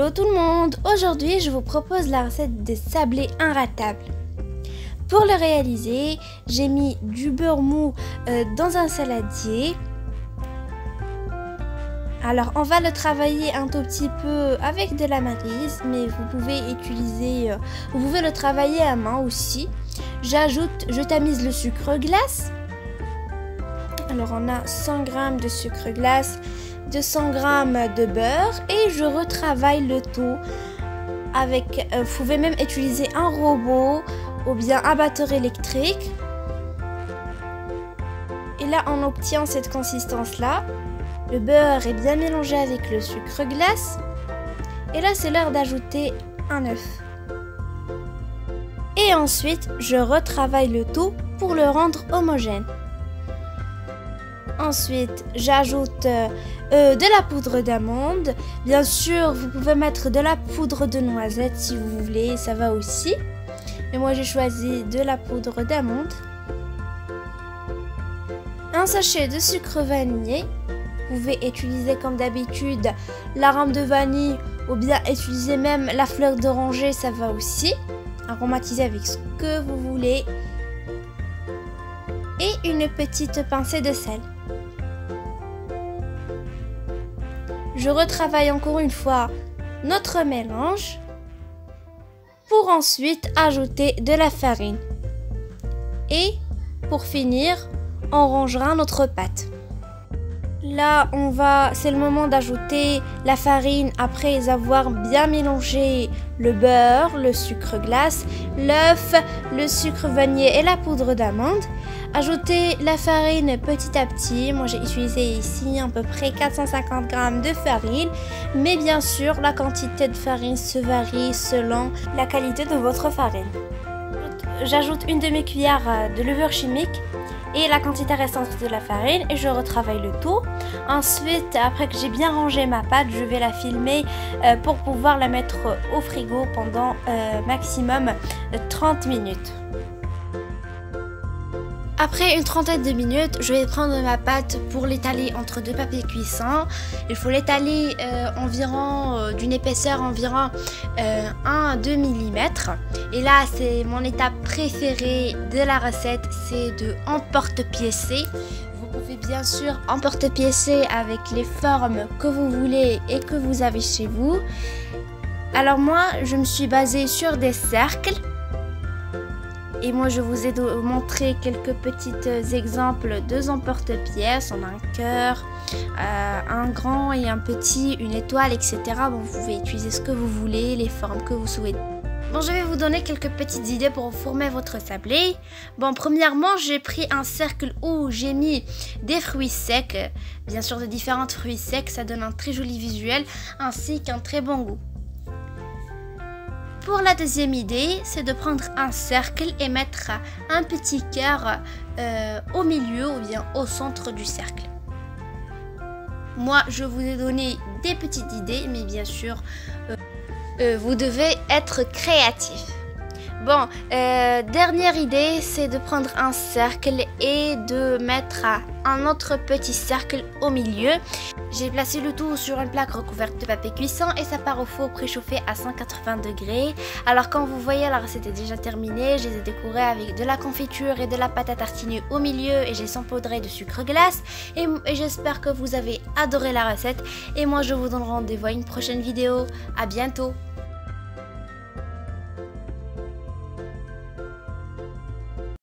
Hello tout le monde! Aujourd'hui, je vous propose la recette des sablés inratables. Pour le réaliser, j'ai mis du beurre mou dans un saladier. Alors, on va le travailler un tout petit peu avec de la maryse, mais vous pouvez le travailler à main aussi. Je tamise le sucre glace. Alors, on a 100 g de sucre glace, 200 g de beurre et je retravaille le tout avec, vous pouvez même utiliser un robot ou bien un batteur électrique. Et là, on obtient cette consistance-là. Le beurre est bien mélangé avec le sucre glace. Et là, c'est l'heure d'ajouter un œuf. Et ensuite, je retravaille le tout pour le rendre homogène. Ensuite, j'ajoute de la poudre d'amande. Bien sûr, vous pouvez mettre de la poudre de noisette si vous voulez, ça va aussi. Mais moi, j'ai choisi de la poudre d'amande. Un sachet de sucre vanillé. Vous pouvez utiliser comme d'habitude l'arôme de vanille ou bien utiliser même la fleur d'oranger, ça va aussi. Aromatiser avec ce que vous voulez. Et une petite pincée de sel. Je retravaille encore une fois notre mélange pour ensuite ajouter de la farine. Et pour finir, on rangera notre pâte. Là, c'est le moment d'ajouter la farine après avoir bien mélangé le beurre, le sucre glace, l'œuf, le sucre vanillé et la poudre d'amande. Ajoutez la farine petit à petit. Moi, j'ai utilisé ici à peu près 450 g de farine. Mais bien sûr, la quantité de farine se varie selon la qualité de votre farine. J'ajoute une demi-cuillère de levure chimique et la quantité restante de la farine et je retravaille le tout. Ensuite, après que j'ai bien rangé ma pâte, je vais la filmer pour pouvoir la mettre au frigo pendant maximum 30 minutes. Après une trentaine de minutes, je vais prendre ma pâte pour l'étaler entre deux papiers cuissants. Il faut l'étaler environ d'une épaisseur environ 1 à 2 mm. Et là, c'est mon étape préférée de la recette, c'est de emporte-piécer. Vous pouvez bien sûr emporte-piécer avec les formes que vous voulez et que vous avez chez vous. Alors moi, je me suis basée sur des cercles. Et moi, je vous ai montré quelques petits exemples de emporte-pièces. On a un cœur, un grand et un petit, une étoile, etc. Bon, vous pouvez utiliser ce que vous voulez, les formes que vous souhaitez. Bon, je vais vous donner quelques petites idées pour former votre sablé. Bon, premièrement, j'ai pris un cercle où j'ai mis des fruits secs. Bien sûr, de différents fruits secs, ça donne un très joli visuel ainsi qu'un très bon goût. Pour la deuxième idée, c'est de prendre un cercle et mettre un petit cœur au milieu ou bien au centre du cercle. Moi, je vous ai donné des petites idées, mais bien sûr, vous devez être créatif. Bon, dernière idée, c'est de prendre un cercle et de mettre un autre petit cercle au milieu. J'ai placé le tout sur une plaque recouverte de papier cuisson et ça part au four préchauffé à 180 degrés. Alors quand vous voyez, la recette est déjà terminée. Je les ai décorées avec de la confiture et de la pâte à tartiner au milieu et j'ai saupoudré de sucre glace. Et j'espère que vous avez adoré la recette. Et moi, je vous donne rendez-vous à une prochaine vidéo. À bientôt!